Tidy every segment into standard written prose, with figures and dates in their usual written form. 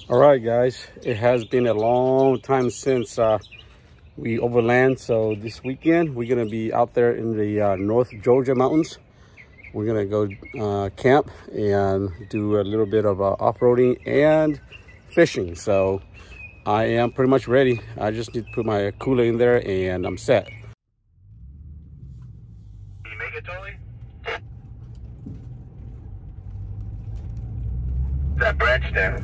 All right, guys, it has been a long time since we overland. So this weekend we're gonna be out there in the North Georgia mountains. We're gonna go camp and do a little bit of off-roading and fishing. So I am pretty much ready. I just need to put my cooler in there and I'm set. Can you make it, Tolly? That branch there.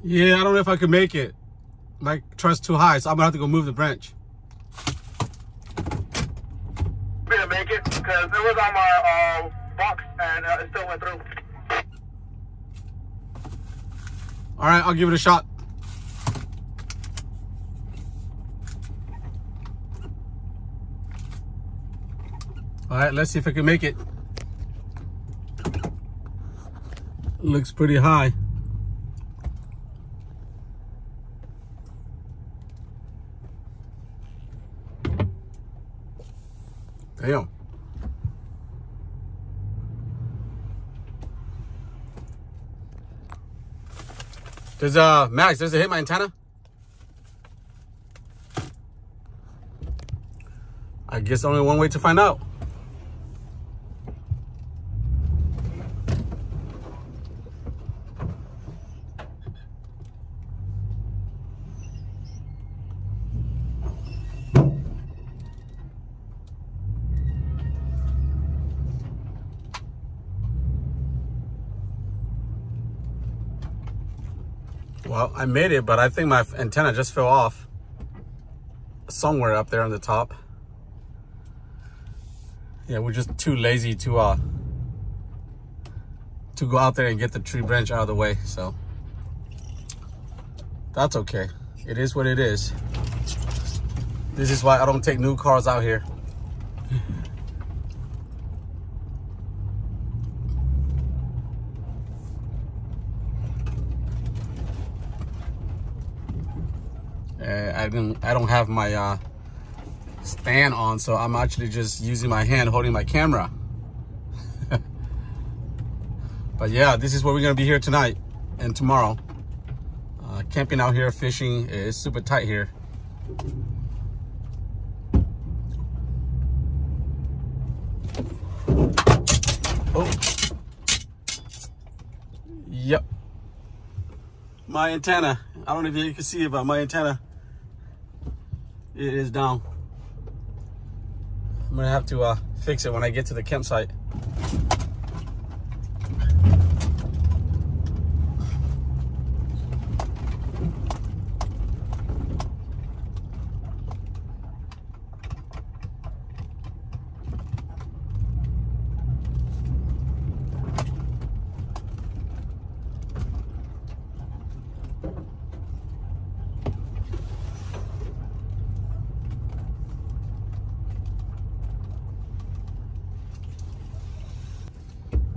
Yeah, I don't know if I can make it. My trust's too high, so I'm gonna have to go move the branch. We're gonna make it because it was on my box and it still went through. All right, I'll give it a shot. All right, let's see if I can make it. Looks pretty high. Damn. Max, does it hit my antenna? I guess only one way to find out. Well, I made it, but I think my antenna just fell off somewhere up there on the top. Yeah, we're just too lazy to go out there and get the tree branch out of the way, so that's okay. It is what it is. This is why I don't take new cars out here. I don't have my stand on, so I'm actually just using my hand holding my camera. But yeah, this is where we're gonna be here tonight and tomorrow. Camping out here, fishing is super tight here. Oh, yep, my antenna. I don't know if you can see it, but my antenna, it is down. I'm gonna have to fix it when I get to the campsite.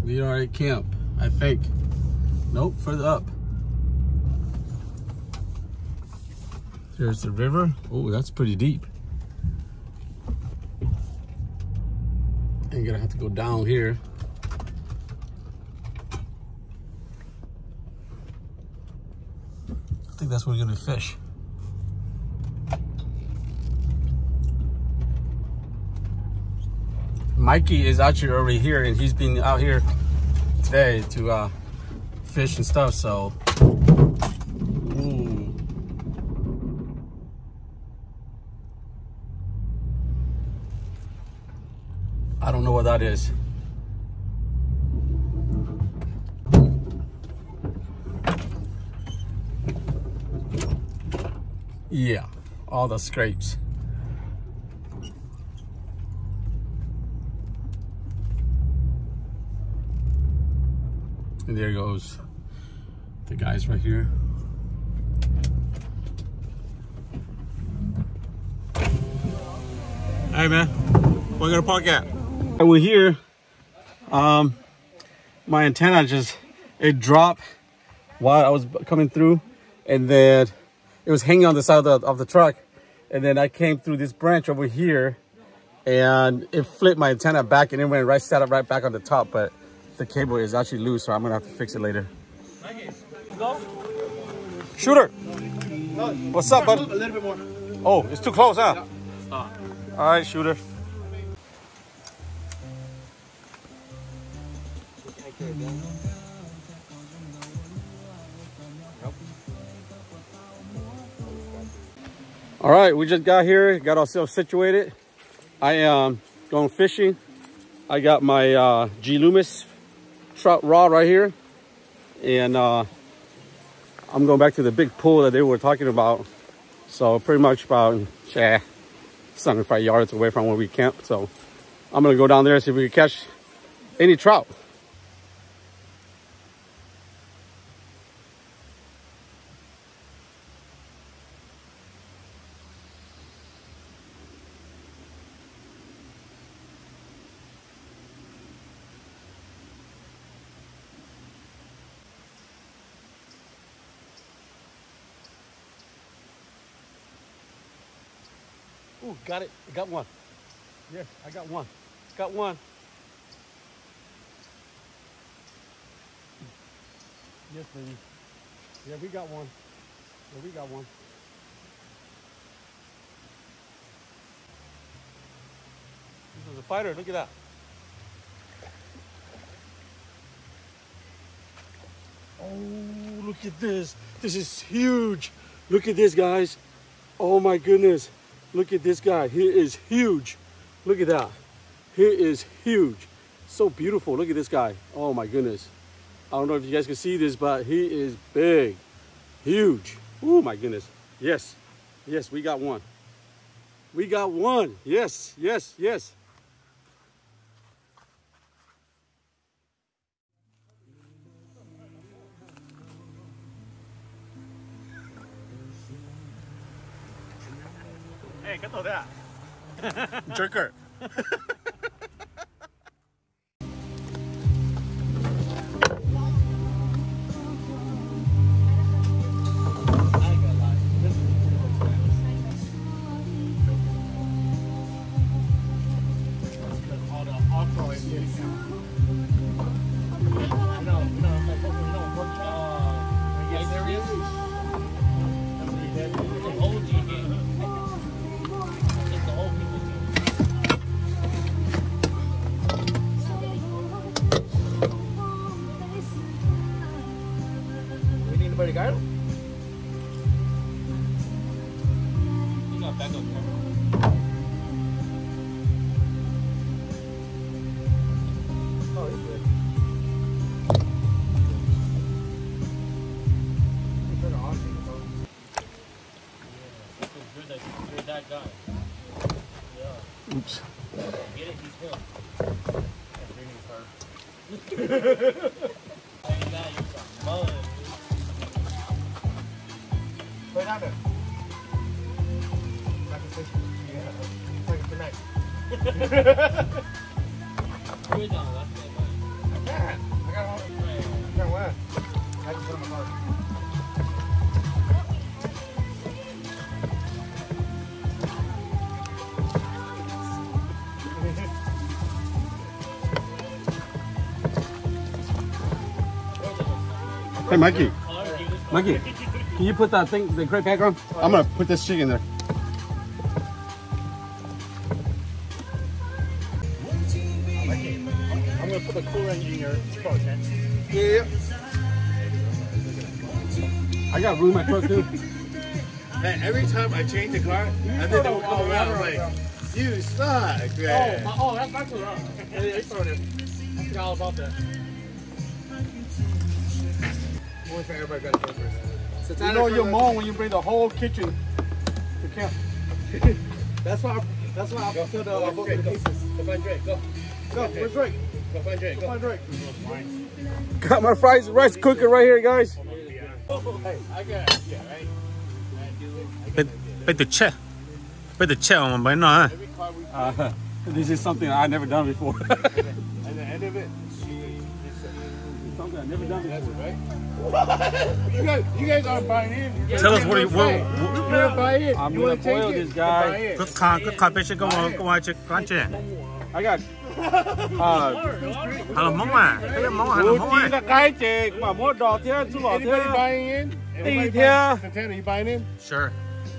We are at camp, I think. Nope, further up. There's the river. Oh, that's pretty deep. I'm gonna have to go down here. I think that's where we're gonna fish. Mikey is actually already here, and he's been out here today to fish and stuff, so. Ooh. I don't know what that is. Yeah, all the scrapes. And there goes the guys right here. Hey man, where you gonna park at? We're here. My antenna it dropped while I was coming through, and then it was hanging on the side of the truck, And then I came through this branch over here and it flipped my antenna back and it went right, sat up right back on the top. But the cable is actually loose, so I'm gonna have to fix it later. Shooter, what's up, bud? A little bit more. Oh, it's too close, huh? Yeah. All right, Shooter. All right, we just got here, got ourselves situated. I am going fishing. I got my G Loomis trout rod right here, and I'm going back to the big pool that they were talking about. So pretty much about 75 yards away from where we camped. So I'm gonna go down there and see if we can catch any trout. Ooh, got it. I got one. Yes, I got one. Got one. Yes, baby. Yeah, we got one. Yeah, we got one. This is a fighter. Look at that. Oh, look at this. This is huge. Look at this, guys. Oh, my goodness. Look at this guy. He is huge. Look at that. He is huge. So beautiful. Look at this guy. Oh my goodness. I don't know if you guys can see this, but he is big. Huge. Oh my goodness. Yes. Yes, we got one. We got one. Yes, yes, yes. Hey, ¿qué todo that? Jerker. Anybody got him? You got backup camera. Oh, he's good. He's been awesome. Yeah, you're that guy. Yeah. Oops. Get it? He's him. Everything's hard. Hey, you got you some mud. Put it out there. Like a fish. Yeah. It's like a tonight. Put it down. That's good, man. I can't. I got all. I can't wear. I just put it on my car. Hey, Mikey. Mikey, can you put that thing, the crate pack on? I'm gonna put this chicken in there. I'm gonna put the cooler in your car, okay? Yeah. I got room in my truck too. Man, every time I change the car, and then they will come around, I'm like, you suck, man. Oh, that's my cooler. Yeah, it's thrown in. I forgot all about that. Only for everybody got to go first. You know your mom when you bring the whole kitchen to camp. That's why I put the both of the cases. Go find Drake, go. Go, where's Drake? Go find Drake, go. Find Drake. Got my rice cooker right here, guys. Hey, I got it, yeah, right? Every car we This is something I've never done before. at the end of it, she something I've never done before. Right? You guys aren't buying in. Tell us what you're gonna buy it. I'm you gonna want to take boil it? this guy. Cứ khai bên cái ngoài chứ quan trọng. I got Hay là món à? Cái món hay là món à? là cái chè mà mua đỏ thế, chú lọ Anybody thế, buying in? tì thế, Santana, you buying in? Sure.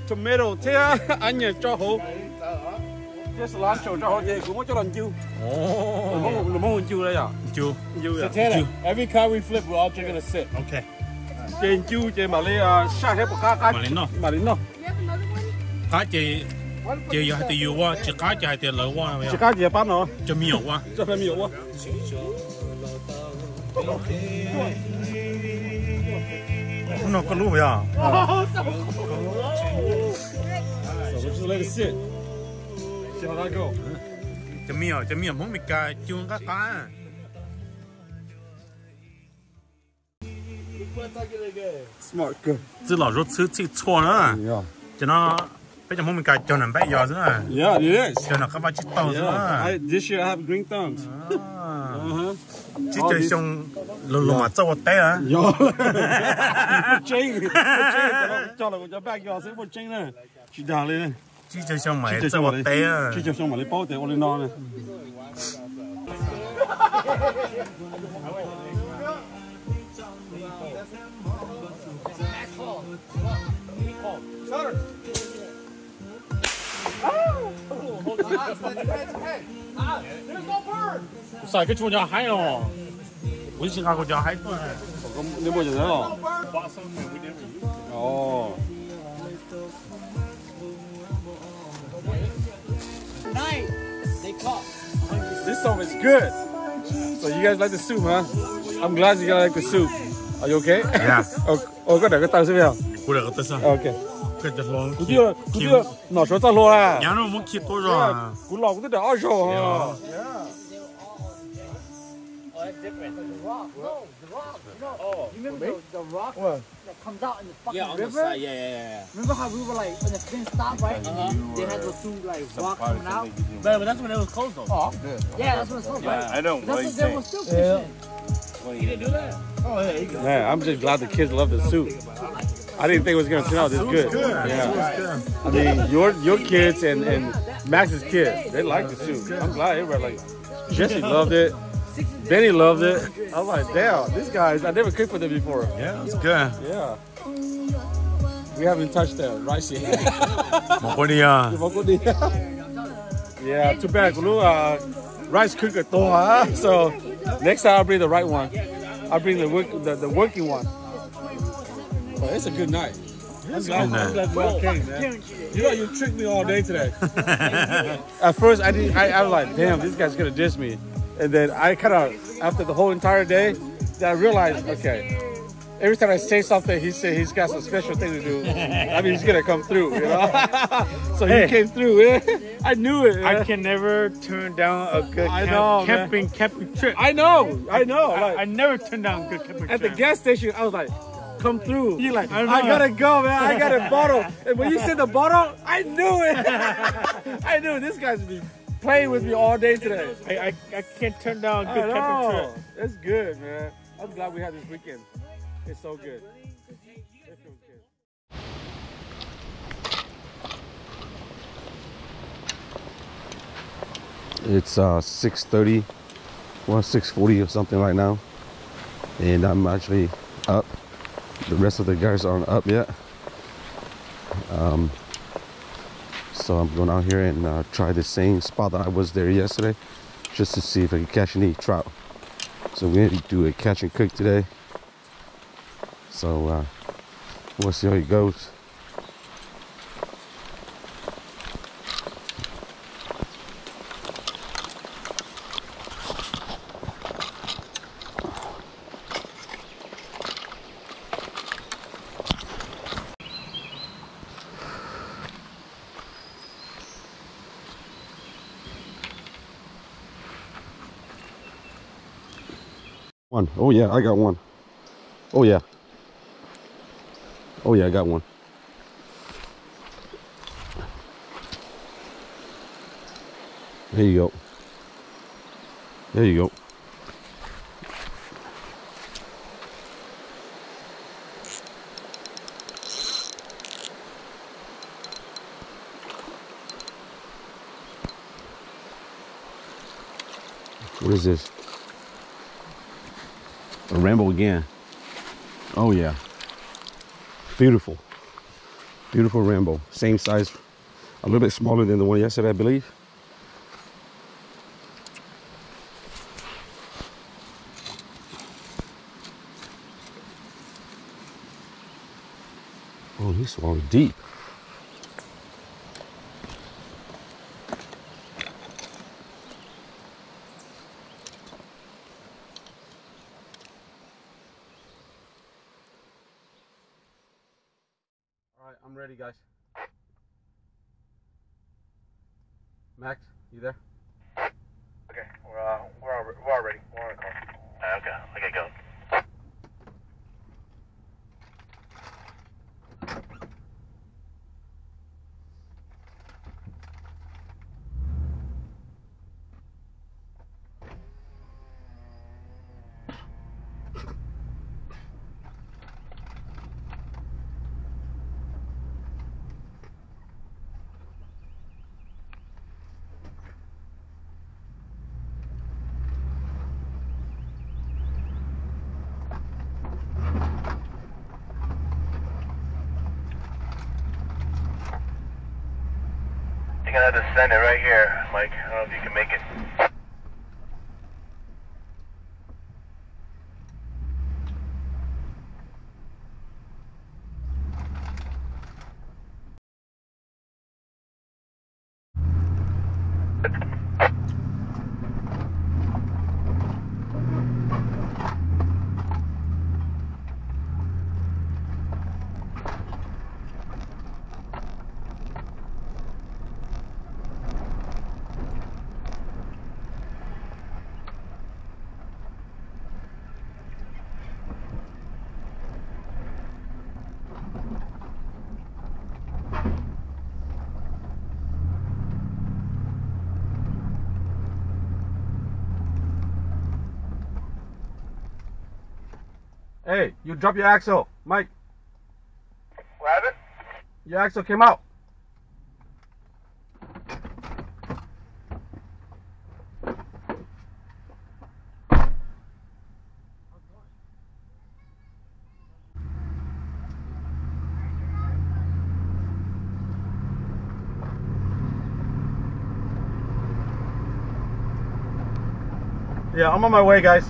tomato thế, anh nhỉ cho hổ. Thế salad cho hổ thế, cũng muốn cho lần chiu. Ồ. Món lần chiu đây à? Chiu. Santana, every car we flip, we're all just gonna sit. Okay. Trên chiu chè mà lấy sát hết một cái. Mà đến nó. Cá chị giờ hay tiêu quá, chỉ cá chị hay tiêu lẩu quá. Chỉ cái gì bán nó? Cho miêu quá. Cho phải miêu quá. Nó có lúa vậy à? So we'll just let it sit. See how that go. Cho miêu món mì cà chuông cá. Smart, good. Chứ lẩu rốt xứ chỉ chua nữa. Yeah. Cho nó bây giờ món mì cà cho nó bé giò nữa. Yeah, it is. Cho nó các bạn chỉ tao nữa. This year I have green thumbs. Chỉ chơi xong lùm mà cho té à? Yo. Chinh. Cho là cho bác yo sẽ một chinh này. Chỉ đào lên này. Chỉ chơi xong mà cho té à? Chỉ chơi xong mà lấy bao té lên nó này. Xài cái chuột nhà hay rồi. Ủa xin ngao cho hay thôi. Nếu bao giờ nữa rồi. Oh. This song is good. So you guys like the soup, huh? I'm glad you guys like the soup. Are you okay? Yeah. Có để cái tao sẽ vào. Cú được cái sao? Okay. Cái chất lòng. Cú tiêu, nó số tao luôn à. Nhà nó muốn kịp tôi rồi. Cú lò cũng được ở rồi ha. Oh, that's different. The rock. No, the rock. No. Oh, you remember the rock that comes out in the fucking river? Yeah. Remember how we were like in the train stop, right? They had those two like rocks coming out. But that's when it was closed though. Oh, yeah, that's when it was closed, right? I don't That's when they were still fishing. You didn't do that? Oh yeah. Man, I'm just glad the kids love the soup. I didn't think it was gonna turn out this good. Yeah. I mean, your kids and Max's kids, they like the soup. I'm glad everybody like. Jesse loved it. Benny loved it. I was like, damn, these guys, I never cooked for them before. Yeah, it's good. Yeah. We haven't touched the rice yet. Yeah, too bad. Rice cooker toa. So next time I'll bring the right one. I'll bring the working one. But it's a good night. I'm glad we all came, man. You know, you tricked me all day today. At first, I was like, damn, this guy's gonna diss me. And then I kind of, after the whole entire day, then I realized, okay, every time I say something, he said he's got some special thing to do. I mean, he's gonna come through, you know. So he came through. I knew it. I can never turn down a good camping trip. I know. Like, I never turn down a good camping trip. at the gas station, I was like, come through. He like, I gotta go, man. I got a bottle. And when you said the bottle, I knew it. I knew this guy's been playing with me all day today. I can't turn down a good camping trip. That's good, man. I'm glad we had this weekend. It's so good. It feels good. It's 6:30, well 6:40 or something right now, and I'm actually up. The rest of the guys aren't up yet. So I'm going out here and try the same spot that I was there yesterday, just to see if I can catch any trout. So we're gonna do a catch and cook today. So we'll see how it goes. One. Oh yeah, I got one. Oh yeah. Oh yeah, I got one. There you go. There you go. What is this? A rainbow again. Oh yeah. Beautiful. Beautiful rainbow. Same size. A little bit smaller than the one yesterday, I believe. Oh, this one deep. All right, I'm ready, guys. Max, you there? Okay, we're all ready. We're on a call. Okay, okay, go. You're gonna have to send it right here, Mike. I don't know if you can make it. Hey, you dropped your axle, Mike. What happened? Your axle came out. Yeah, I'm on my way, guys.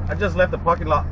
I just left the parking lot.